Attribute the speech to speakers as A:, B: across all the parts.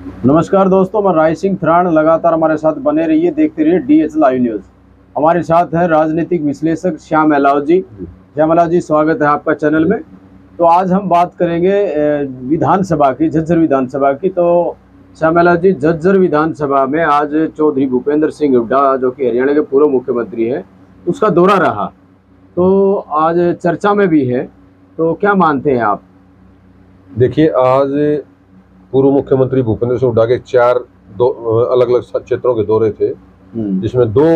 A: नमस्कार दोस्तों, मैं राय सिंह थरान। लगातार हमारे साथ बने रहिए, देखते रहिए DH लाइव न्यूज़। हमारे साथ है राजनीतिक विश्लेषक श्याम अलाव जी। श्याम अलाव जी, स्वागत है आपका चैनल में। तो आज हम बात करेंगे विधानसभा की, झज्जर विधानसभा की। तो श्याम अलाव जी, झज्जर विधानसभा में आज चौधरी भूपेंद्र सिंह हुड्डा, जो कि हरियाणा के पूर्व मुख्यमंत्री हैं, उसका दौरा रहा। तो आज चर्चा में भी है, तो क्या मानते हैं आप?
B: देखिए, आज पूर्व मुख्यमंत्री भूपेंद्र सिंह हुड्डा के अलग अलग क्षेत्रों के दौरे थे, जिसमें 2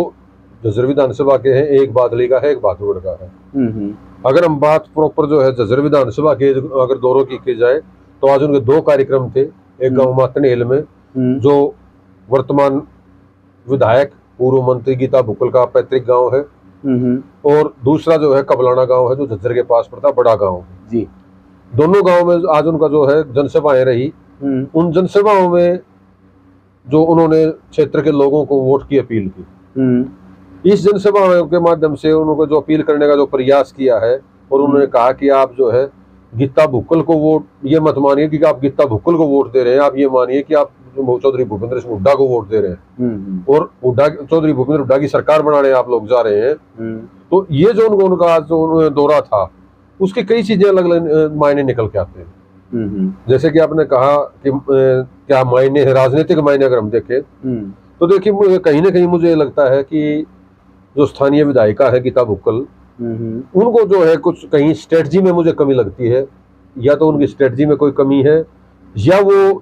B: झज्जर विधानसभा के हैं, एक बादली का है, एक बाथुगढ़ का है। अगर हम बात प्रॉपर जो है झज्जर विधानसभा के अगर दौरों की जाए, तो आज उनके 2 कार्यक्रम थे। एक गांव मातनेल में, जो वर्तमान विधायक पूर्व मंत्री गीता भुक्कल का पैतृक गांव है, और दूसरा जो है कबलाना गांव है, जो झज्जर के पास पड़ता, बड़ा गांव जी। दोनों गांव में आज उनका जो है जनसभाएं रही। उन जनसभाओं में जो उन्होंने क्षेत्र के लोगों को वोट की अपील की, इस जनसभा के माध्यम से उन्होंने जो अपील करने का जो प्रयास किया है, और उन्होंने कहा कि आप जो है गीता भुक्कल को वोट, ये मत मानिए कि आप गीता भुक्कल को वोट दे रहे हैं, आप ये मानिए कि आप चौधरी भूपेंद्र सिंह हुड्डा को वोट दे रहे हैं, और चौधरी भूपेंद्र हुड्डा की सरकार बनाने आप लोग जा रहे हैं। तो ये जो उनका जो दौरा था, उसकी कई चीजें अलग अलग मायने निकल के आते हैं। जैसे कि आपने कहा कि क्या मायने है, राजनीतिक मायने अगर हम देखें, तो देखिए कहीं ना कहीं मुझे लगता है कि जो स्थानीय विधायिका है गीता भुक्कल, उनको जो है कुछ कहीं स्ट्रेटजी में मुझे कमी लगती है। या तो उनकी स्ट्रेटजी में कोई कमी है, या वो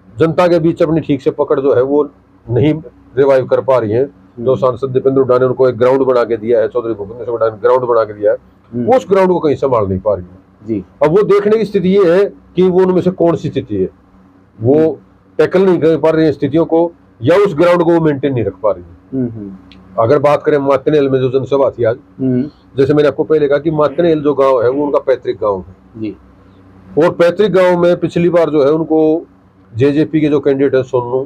B: जनता के बीच अपनी ठीक से पकड़ जो है वो नहीं रिवाइव कर पा रही है। जो सांसद दीपेंद्र हुड्डा ने उनको एक ग्राउंड बना के दिया है, चौधरी भूपेंद्र सिंह हुड्डा ने ग्राउंड बना के दिया है, वो उस ग्राउंड को कहीं संभाल नहीं पा रही है जी। अब वो देखने की स्थिति ये है कि वो उनमें से कौन सी स्थिति है, वो टैकल नहीं कर पा रही है स्थितियों को, या उस ग्राउंड को वो मेंटेन नहीं रख पा रही है। अगर बात करें मातनेल में जो जनसभा थी आज, जैसे मैंने आपको पहले कहा कि मातनेल जो गांव है वो उनका पैतृक गांव है जी। और पैतृक गांव में पिछली बार जो है उनको जेजेपी के जो कैंडिडेट है सोनू,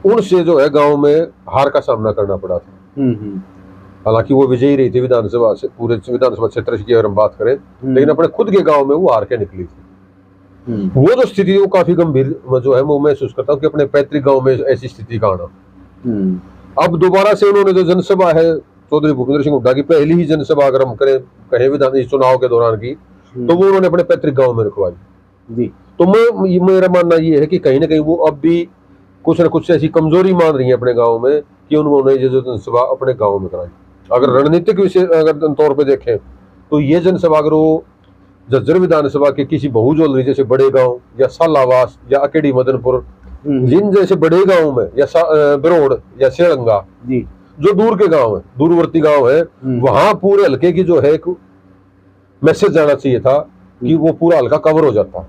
B: उनसे जो है गांव में हार का सामना करना पड़ा था। हालांकि वो विजयी रही थी विधानसभा से, पूरे विधानसभा क्षेत्र की अगर हम बात करें, लेकिन अपने खुद के गांव में वो हार के निकली थी। वो जो स्थिति वो काफी गंभीर जो है, वो महसूस करता हूँ कि अपने पैतृक गांव में ऐसी स्थिति का आना। अब दोबारा से उन्होंने जो जनसभा है चौधरी भूपेंद्र सिंह हुड्डा की पहली ही जनसभा अगर हम कहें विधान चुनाव के दौरान की, तो वो उन्होंने अपने पैतृक गांव में रखवाई जी। तो मेरा मानना ये है कि कहीं ना कहीं वो अब भी कुछ न कुछ ऐसी कमजोरी मान रही है अपने गाँव में, कि उन्होंने ये जो जनसभा अपने गाँव में कराई। अगर रणनीतिक विषय अगर तौर पे देखें, तो ये जनसभा अगर वो झज्जर विधानसभा के किसी बहुजोलरी जैसे बड़े गांव, या सालावास, या अकेडी मदनपुर, जिन जैसे बड़े गांव में, या बरोड़ या सेड़ंगा जी, जो दूर के गांव है, दूरवर्ती गांव है, वहां पूरे हल्के की जो है एक मैसेज जाना चाहिए था कि वो पूरा हल्का कवर हो जाता।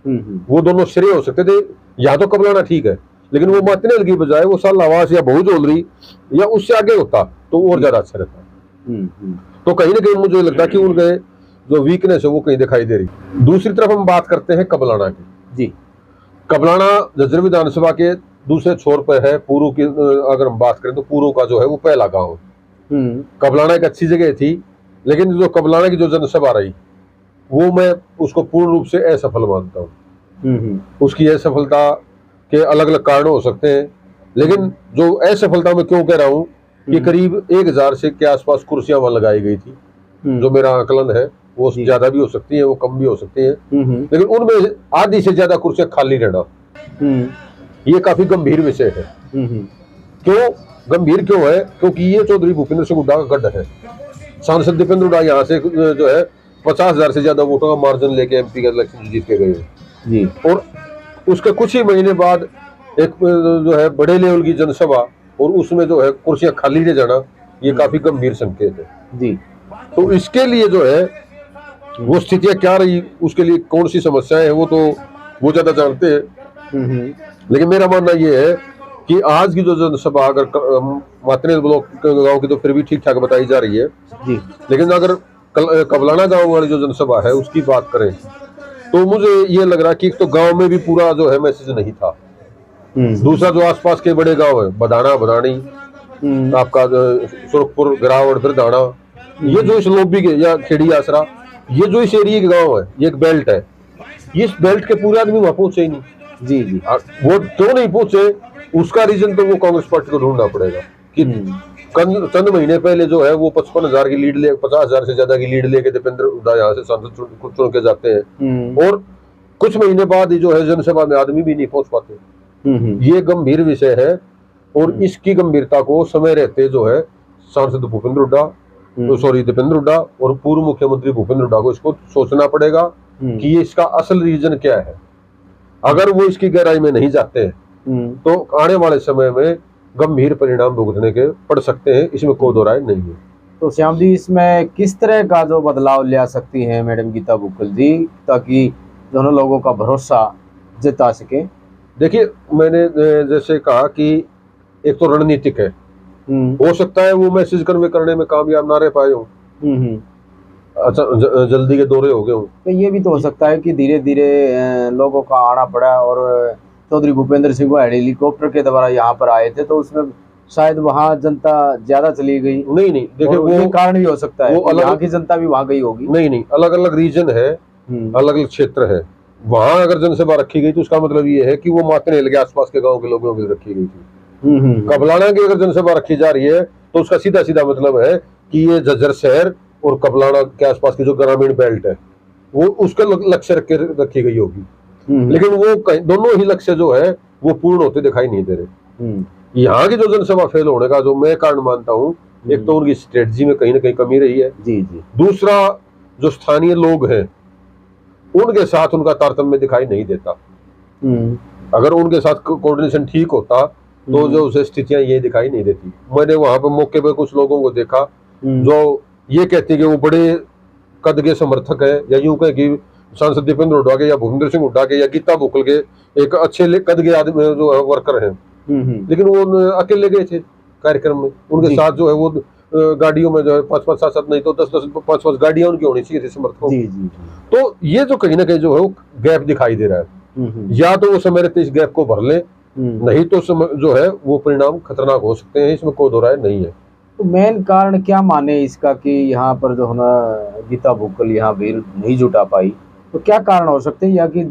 B: वो दोनों श्रेय हो सकते थे। या तो कबलाना ठीक है, लेकिन वो मातनेल की बजाय वो सालावास या बहुजोलरी या उससे आगे होता तो और ज्यादा अच्छा रहता। तो कहीं ना कहीं मुझे लगता है कि उनके जो वीकनेस है वो कहीं दिखाई दे रही। दूसरी तरफ हम बात करते हैं कबलाना की जी। कबलाना झज्जर विधानसभा के दूसरे छोर पर है। पूर्व की अगर हम बात करें तो पूर्व का जो है वो पहला गांव। कबलाना एक अच्छी जगह थी, लेकिन जो कबलाना की जो जनसभा रही, वो मैं उसको पूर्ण रूप से असफल मानता हूँ। उसकी असफलता के अलग अलग कारण हो सकते हैं, लेकिन जो असफलता में क्यों कह रहा हूँ कि करीब 1000 से के आसपास कुर्सियां वहां लगाई गई थी। जो मेरा आकलन है वो ज्यादा भी हो सकती है, वो कम भी हो सकती है, लेकिन उनमें आधी से ज्यादा कुर्सियां खाली रहना, ये काफी गंभीर विषय है। क्यों गंभीर क्यों है? क्योंकि ये चौधरी भूपेंद्र सिंह हुड्डा का गढ़ है। सांसद दीपेंद्र हुड्डा यहाँ से जो है 50,000 से ज्यादा वोटों का मार्जिन लेके MP का इलेक्शन जीत के गए जी। और उसके कुछ ही महीने बाद एक जो है बड़े लेवल की जनसभा, और उसमें जो है कुर्सियां खाली रह जाना, ये काफी गंभीर संकेत है जी। तो इसके लिए जो है वो स्थितियां क्या रही, उसके लिए कौन सी समस्याएं हैं, वो तो वो ज्यादा जानते हैं। लेकिन मेरा मानना ये है कि आज की जो जनसभा अगर मातनेल ब्लॉक गांव की तो फिर भी ठीक ठाक बताई जा रही है जी, लेकिन अगर कबलाना गांव वाली जो जनसभा है उसकी बात करें, तो मुझे ये लग रहा है कि एक तो गांव में भी पूरा जो है मैसेज नहीं था। दूसरा जो आसपास के बड़े गांव है, बदाना, बदानी, आपका सुरखपुर, गिरावड़, बिरदाना, ये जो इस लोबी के या खेड़ी आसरा, ये जो इस एरिया के गांव है, ये एक बेल्ट है। इस बेल्ट के पूरे आदमी वहां पहुंचे ही नहीं।
A: जी जी।
B: वो क्यों नहीं पहुंचे, उसका रीजन तो वो कांग्रेस पार्टी को ढूंढना पड़ेगा कि चंद महीने पहले जो है वो 55,000 की लीड ले, 50,000 से ज्यादा की लीड लेके दीपेंद्र हुड्डा यहाँ से सांसद चुन के जाते हैं, और कुछ महीने बाद ही जो है जनसभा में आदमी भी नहीं पहुंच पाते। ये गंभीर विषय है, और इसकी गंभीरता को समय रहते जो है सांसद भूपेंद्र हुड्डा, दीपेंद्र हुड्डा और पूर्व मुख्यमंत्री भूपेंद्र हुड्डा को इसको सोचना पड़ेगा कि ये इसका असल रीजन क्या है। अगर वो इसकी गहराई में नहीं जाते हैं तो आने वाले समय में गंभीर परिणाम भुगतने के पड़ सकते हैं, इसमें कोई दो राय नहीं है।
A: तो श्याम जी, इसमें किस तरह का जो बदलाव ले सकती है मैडम गीता बुक्कल जी, ताकि दोनों लोगों का भरोसा जता सके?
B: देखिए, मैंने जैसे कहा कि एक तो रणनीतिक है, हो सकता है वो मैसेज कन्वे करने में कामयाब ना रह पाए हो, अच्छा जल्दी के दौरे हो गए हो।
A: तो ये भी तो हो सकता है कि धीरे धीरे लोगों का आना पड़ा, और चौधरी भूपेंद्र सिंह वो हेलीकॉप्टर के द्वारा यहाँ पर आए थे, तो उसमें शायद वहाँ जनता ज्यादा चली गई।
B: नहीं देखिए, वो
A: कारण भी हो सकता है,
B: वो
A: यहाँ की जनता भी वहाँ गई होगी।
B: नहीं, अलग अलग रीजन है, अलग अलग क्षेत्र है। वहां अगर जनसभा रखी गई तो उसका मतलब ये है कि वो मातनेल के आसपास के गांव के लोगों की रखी गई थी। कबलाना की अगर जनसभा रखी जा रही है तो उसका सीधा सीधा मतलब है कि ये झज्जर शहर और कबलाना के आसपास की जो ग्रामीण बेल्ट है वो उसके लक्ष्य रखी गई होगी। लेकिन वो दोनों ही लक्ष्य जो है वो पूर्ण होते दिखाई नहीं दे रहे। यहाँ की जो जनसभा फेल होने का जो मैं कारण मानता हूँ, एक तो उनकी स्ट्रेटजी में कहीं ना कहीं कमी रही है।
A: जी जी।
B: दूसरा, जो स्थानीय लोग हैं उनके साथ उनका तारतम्य दिखाई नहीं देता। अगर उनके साथ कोऑर्डिनेशन ठीक होता तो जो उसे स्थितियां ये दिखाई नहीं देती। मैंने वहां पर मौके पर कुछ लोगों को देखा जो ये कहते हैं कि वो बड़े कद के समर्थक है, या यूं कहे कि सांसद दीपेंद्र हुड्डा के या भूपेंद्र सिंह हुड्डा के या गीता बुक्कल के एक अच्छे कद के आदमी जो है वर्कर हैं, लेकिन वो अकेले गए थे कार्यक्रम में। उनके साथ जो है वो गाड़ियों में जो है 5-5, 7-7 नहीं तो 10-10, 5-5 गाड़ियां उनकी होनी चाहिए थी समर्थकों। तो ये जो कहीं ना कहीं जो है वो गैप दिखाई दे रहा है। या तो वो समय रहते इस गैप को भर ले, नहीं तो जो है वो परिणाम खतरनाक हो सकते हैं, इसमें कोई दो राय नहीं है।
A: तो मेन कारण क्या माने इसका कि यहाँ पर जो है ना गीता बुक्कल यहाँ भीड़ नहीं जुटा पाई, तो क्या कारण हो सकते हैं? यहाँ की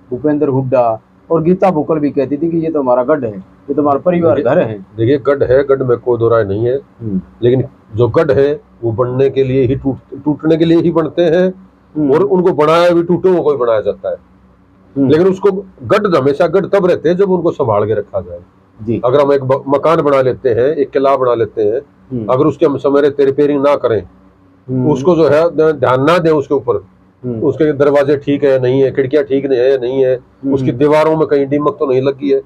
A: भूपेंद्र हुड्डा और गीता बुक्कल भी कहती थी कि ये तो हमारा गढ़ है, ये तो हमारा परिवार घर है।
B: देखिए, गढ़ है, गढ़ में कोई दो राय नहीं है, लेकिन जो गढ़ है वो बनने के लिए ही टूटने के लिए ही बनते हैं, और उनको बनाया भी टूटों को ही बनाया जाता है। लेकिन उसको गढ़ हमेशा गढ़ तब रहते हैं जब उनको संभाल के रखा जाए।
A: जी।
B: अगर हम एक मकान बना लेते हैं, एक किला बना लेते हैं, अगर उसके हम समय रहते रिपेयरिंग ना करें, उसको जो है ध्यान ना दें उसके ऊपर, उसके दरवाजे ठीक है नहीं है, खिड़कियां ठीक है नहीं है, उसकी दीवारों में कहीं दीमक तो नहीं लगी है,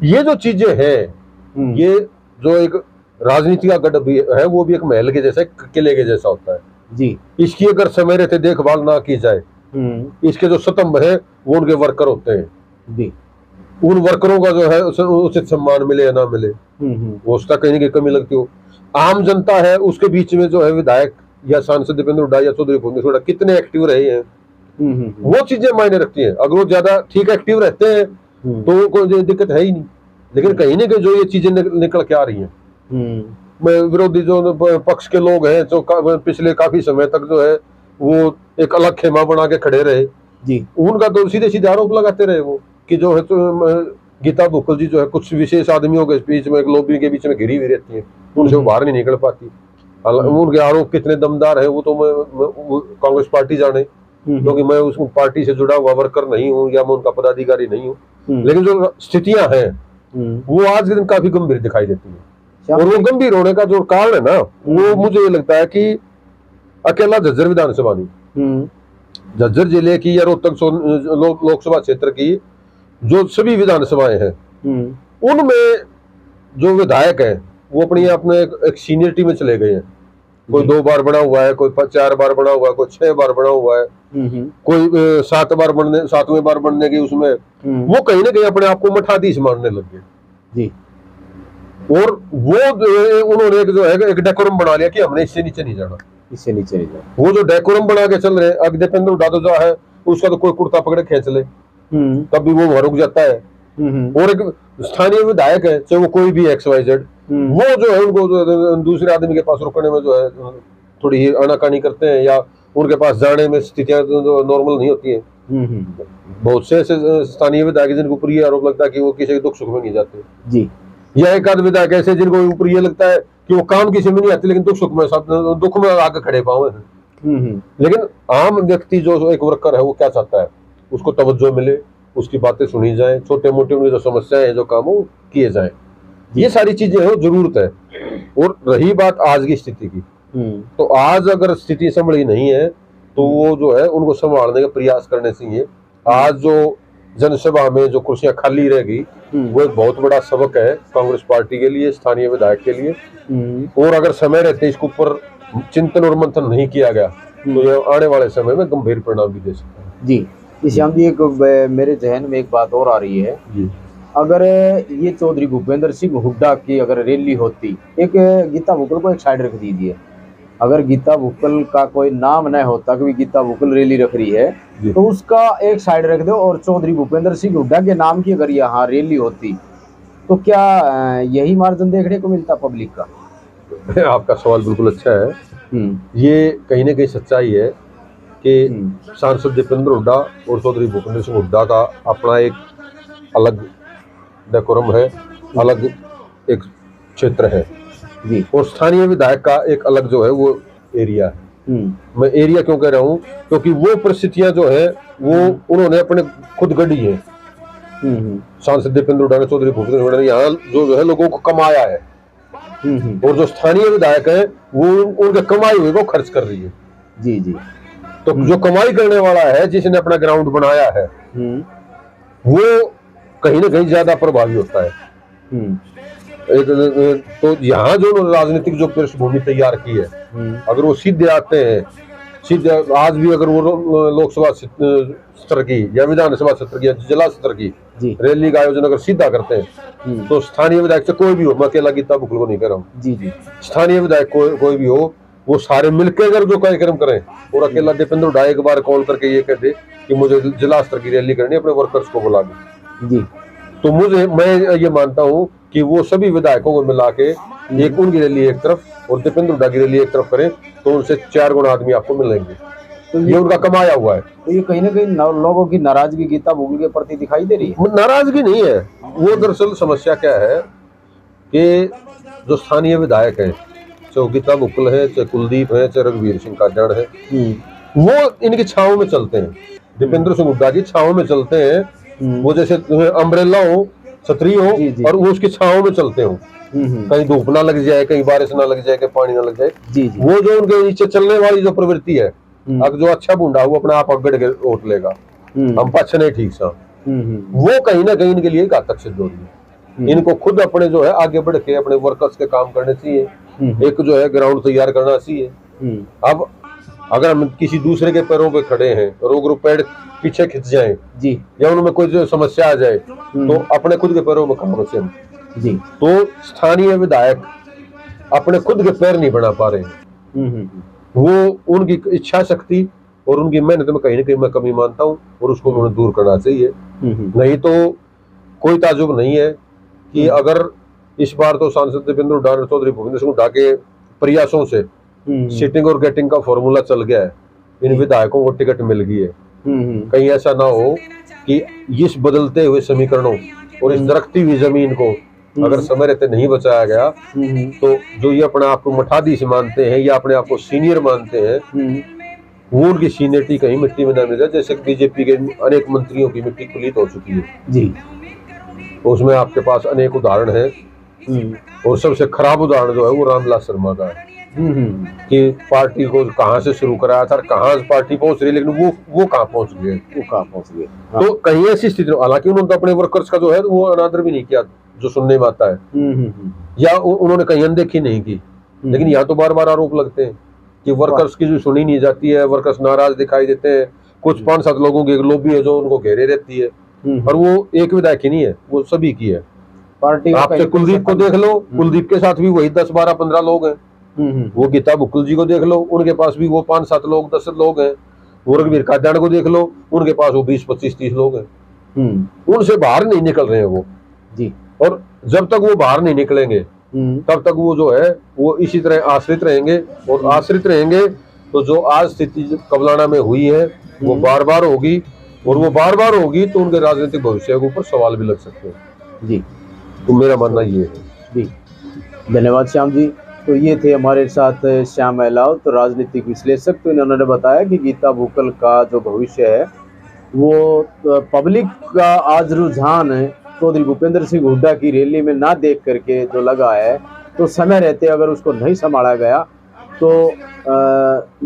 B: ये जो चीजें हैं, ये जो एक राजनीति का गढ़ भी है वो भी एक महल के जैसा, किले के जैसा होता है जी। इसकी अगर समय रहते देखभाल ना की जाए, इसके जो स्तंभ है वो उनके वर्कर होते हैं जी। उन वर्करों का जो है उचित सम्मान मिले या ना मिले, वो उसका कहीं ना कहीं कमी लगती हो। आम जनता है उसके बीच में जो है विधायक या सांसद दीपेंद्र हुड्डा या चौधरी भूपेंद्र हुड्डा कितने एक्टिव रहे हैं, वो चीजें मायने रखती हैं। अगर वो ज्यादा ठीक एक्टिव रहते हैं तो कोई दिक्कत है ही नहीं, लेकिन कहीं ना कहीं जो ये चीजें निकल के आ रही हैं, विरोधी जो पक्ष के लोग हैं जो पिछले काफी समय तक जो है वो एक अलग खेमा बना के खड़े रहे जी, उनका तो सीधे सीधे आरोप लगाते रहे वो कि जो है तो गीता बुक्कल जी जो है कुछ विशेष आदमियों के बीच में, एक लॉबी के बीच में घिरी हुई रहती है, उनसे वो बाहर नहीं निकल पाती। उनके आरोप कितने दमदार है वो तो मैं कांग्रेस पार्टी जाने, क्योंकि मैं उस पार्टी से जुड़ा हुआ वर्कर नहीं हूँ या मैं उनका पदाधिकारी नहीं हूँ, लेकिन जो स्थितियां हैं वो आज के दिन काफी गंभीर दिखाई देती है। और वो गंभीर होने का जो कारण है ना, वो मुझे ये लगता है कि अकेला झज्जर विधानसभा नहीं, झज्जर जिले की या रोहतक लोकसभा क्षेत्र की जो सभी विधानसभाएं हैं उनमें जो विधायक हैं वो अपनी अपने एक सीनियरिटी में चले गए हैं। कोई 2 बार बना हुआ है, कोई 4 बार बना हुआ है, कोई 6 बार बना हुआ है, कोई 7वें बार बनने की उसमें वो कहीं ना कहीं अपने आप को मठाधीश मानने लग गए जी। और वो उन्होंने एक जो है एक डेकोरम बना लिया कि हमने इससे नीचे नहीं जाना, इससे नीचे नहीं जाना। वो जो डेकोरम बना के चल रहे हैं, अब दीपेंद्र हुड्डा तो जो है उसका तो कोई कुर्ता पकड़े खींच ले तब भी वो रुक जाता है। और एक स्थानीय विधायक है चाहे वो कोई भी XYZ, वो जो है उनको जो दूसरे आदमी के पास रुकने में जो है थोड़ी ही आनाकानी करते हैं या उनके पास जाने में स्थितियां जो नॉर्मल नहीं होती हैं, बहुत से ऐसे स्थानीय विधायक जिनके ऊपर ये आरोप लगता है कि वो किसी के दुख सुख में नहीं जाते
A: जी।
B: या एक आध विधायक ऐसे जिनको ऊपर ये लगता है कि वो काम किसी में नहीं आते लेकिन दुख सुख में सब दुख में आगे खड़े पाए हैं। लेकिन आम व्यक्ति जो एक वर्कर है वो क्या चाहता है, उसको तवज्जो मिले, उसकी बातें सुनी जाए, छोटे मोटे उनकी जो समस्याएं हैं जो काम वो किए जाए, ये सारी चीजें हैं जरूरत है। और रही बात आज की स्थिति की, तो आज अगर स्थिति संभली नहीं है तो वो जो है उनको संभालने का प्रयास करने चाहिए। आज जो जनसभा में जो कुर्सियां खाली रह गई वो एक बहुत बड़ा सबक है कांग्रेस पार्टी के लिए, स्थानीय विधायक के लिए। और अगर समय रहते इसके ऊपर चिंतन और मंथन नहीं किया गया तो ये आने वाले समय में गंभीर परिणाम भी दे सकता है।
A: जी। श्याम जी, एक मेरे जहन में एक बात और आ रही है
B: जी।
A: अगर ये चौधरी भूपेंद्र सिंह हुड्डा की अगर रैली होती, एक गीता बुकल को एक साइड रख दीजिए, अगर गीता बुकल का कोई नाम न होता कि गीता बुकल रैली रख रही है तो उसका एक साइड रख दो और चौधरी भूपेंद्र सिंह हुड्डा के नाम की अगर यहाँ रैली होती तो क्या यही मार्जिन देखने को मिलता पब्लिक का?
B: आपका सवाल बिल्कुल अच्छा है। ये कहीं ना कहीं सच्चाई है कि सांसद दीपेंद्र हुड्डा और चौधरी भूपेंद्र सिंह हुड्डा का अपना एक अलग डेकोरम है, अलग एक क्षेत्र है जी। और स्थानीय विधायक का एक अलग जो है वो एरिया है। मैं एरिया क्यों कह रहा हूँ, क्योंकि वो परिस्थितियां जो है वो उन्होंने अपने खुद गढ़ी है। सांसद दीपेंद्र हुड्डा ने, चौधरी भूपेंद्र हुड्डा ने यहाँ जो है लोगों को कमाया है और जो स्थानीय विधायक है वो उनके कमाई हुए को खर्च कर रही है।
A: जी जी।
B: तो जो कमाई करने वाला है, जिसने अपना ग्राउंड बनाया है, वो कहीं ना कहीं ज्यादा प्रभावी होता है। तो यहाँ जो राजनीतिक जो पृष्ठभूमि तैयार की है, अगर वो सीधे आते हैं, सीधे आज भी अगर वो लोकसभा स्तर की या विधानसभा स्तर की या जिला स्तर की रैली का आयोजन अगर सीधा करते हैं तो स्थानीय विधायक से कोई भी हो, मैं अकेला गीता बुकल को नहीं कह रहा हूँ जी जी, स्थानीय विधायक कोई भी हो, वो सारे मिलकर अगर जो कार्यक्रम करें और अकेला दीपेंद्र हुड्डा एक बार कॉल करके ये कह दे कि मुझे जिला स्तर की रैली करनी है, अपने वर्कर्स को बुला के जी, तो मैं ये मानता हूँ कि वो सभी विधायकों को मिला के एक उनकी रैली एक तरफ और दीपेंद्र हुड्डा की रैली एक तरफ करें तो उनसे 4 गुना आदमी आपको मिलेंगे। तो ये उनका कमाया हुआ है।
A: तो ये कहीं ना कहीं लोगों की नाराजगी गीता बुकल के प्रति दिखाई दे रही है।
B: नाराजगी नहीं है, वो दरअसल समस्या क्या है कि जो स्थानीय विधायक है, चाहे गीता बुकल है, चाहे कुलदीप है, चाहे रघुवीर सिंह काजड़ है, वो इनकी छाव में चलते हैं, दीपेंद्र सिंह हुड्डा की छाव में चलते हैं। वो जैसे अम्ब्रेला हो, छतरी हो और वो उसकी छाव में चलते हो, कहीं धूप ना लग जाए, कहीं बारिश ना लग जाए, कहीं पानी ना लग जाए। वो जो उनके नीचे चलने वाली जो प्रवृत्ति है, अगर जो अच्छा बूंदा वो अपने आप अगड़ के ओट लेगा, हम पक्ष नहीं ठीक सा, वो कहीं ना कहीं इनके लिए घातक सिद्ध हो रही है। इनको खुद अपने जो है आगे बढ़ के अपने वर्कर्स के काम करने चाहिए, एक जो है ग्राउंड तैयार करना चाहिए। अब अगर हम किसी दूसरे के पैरों पे खड़े हैं और वो पैर पीछे खिंच जाए जी, या उनमें कोई जो समस्या आ जाए तो अपने खुद के पैरों में कहाँ बचे जी। तो स्थानीय विधायक अपने खुद के पैर नहीं बना पा रहे हैं, वो उनकी इच्छा शक्ति और उनकी मेहनत में कहीं ना कहीं मैं कमी मानता हूँ और उसको उन्हें दूर करना चाहिए। नहीं तो कोई ताजुब नहीं है कि अगर इस बार तो सांसद दीपेंद्र हुड्डा और चौधरी भूपेंद्र सिंह हुड्डा के प्रयासों से सीटिंग और गेटिंग का फॉर्मूला चल गया है, इन विधायकों को टिकट मिल गई है, कहीं ऐसा ना हो कि इस बदलते हुए समीकरणों और इस दरकती हुई जमीन को अगर समय रहते नहीं बचाया गया तो जो ये अपने आप को मठाधीश मानते हैं या अपने आप को सीनियर मानते हैं, वो उनकी सीनियरिटी कहीं मिट्टी में न मिल जाए। जैसे बीजेपी के अनेक मंत्रियों की मिट्टी कुलीत हो चुकी है जी, उसमें आपके पास अनेक उदाहरण है और सबसे खराब उदाहरण जो है वो रामविलास शर्मा का है कि पार्टी को कहां से शुरू कराया था, कहां पार्टी पहुंच रही, लेकिन वो कहां पहुंच गए, हाँ। तो कहीं ऐसी स्थिति, हालांकि उन्होंने तो अपने वर्कर्स का जो है वो अनादर भी नहीं किया जो सुनने में आता है, या उन्होंने कहीं अनदेखी नहीं की, लेकिन यहाँ तो बार बार आरोप लगते हैं कि वर्कर्स की जो सुनी नहीं जाती है, वर्कर्स नाराज दिखाई देते हैं, कुछ 5-7 लोगों की एक लॉबी है जो उनको घेरे रहती है, और वो एक विधायक की नहीं है, वो सभी की है। पार्टी आपसे कुलदीप को देख लो, कुलदीप के साथ भी वही 10-12-15 लोग हैं, वो गीता बुकल जी को देख लो, उनके पास भी वो 5-7 लोग 10 लोग हैं, वो रघुवीर काजड़ को देख लो, उनके पास वो 20-25-30 लोग हैं, उनसे बाहर नहीं निकल रहे हैं वो जी। और जब तक वो बाहर नहीं निकलेंगे तब तक वो जो है वो इसी तरह आश्रित रहेंगे, और आश्रित रहेंगे तो जो आज स्थिति कबलाना में हुई है वो बार बार होगी, और वो बार बार होगी तो उनके राजनीतिक भविष्य के ऊपर सवाल भी लग सकते हैं
A: जी
B: तो मेरा मानना ये है।
A: जी, धन्यवाद श्याम जी। तो ये थे हमारे साथ श्याम अहलावत, तो राजनीतिक विश्लेषक। तो इन्होंने बताया कि गीता भुक्कल का जो भविष्य है वो पब्लिक का आज रुझान है चौधरी भूपेंद्र सिंह हुड्डा की रैली में ना देख करके जो लगा है, तो समय रहते अगर उसको नहीं संभाला गया तो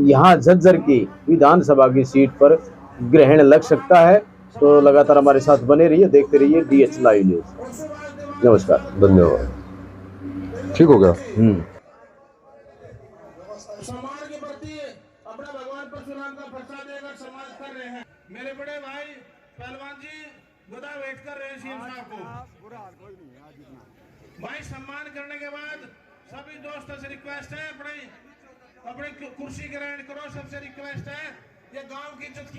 A: यहाँ झज्जर की विधानसभा की सीट पर ग्रहण लग सकता है। तो लगातार हमारे साथ बने रहिए, देखते रहिए DH लाइव न्यूज। नमस्कार।
B: धन्यवाद। ठीक हो गया।
C: समाज के प्रति अपना भगवान परशुराम का प्रसाद देकर समाज कर रहे हैं। मेरे बड़े भाई पहलवान जी गदा वेट कर रहे हैं सीएम साहब को। भाई सम्मान करने के बाद सभी दोस्तों से रिक्वेस्ट है अपनी कुर्सी ग्रहण करो। सबसे रिक्वेस्ट है ये गांव की इज्जत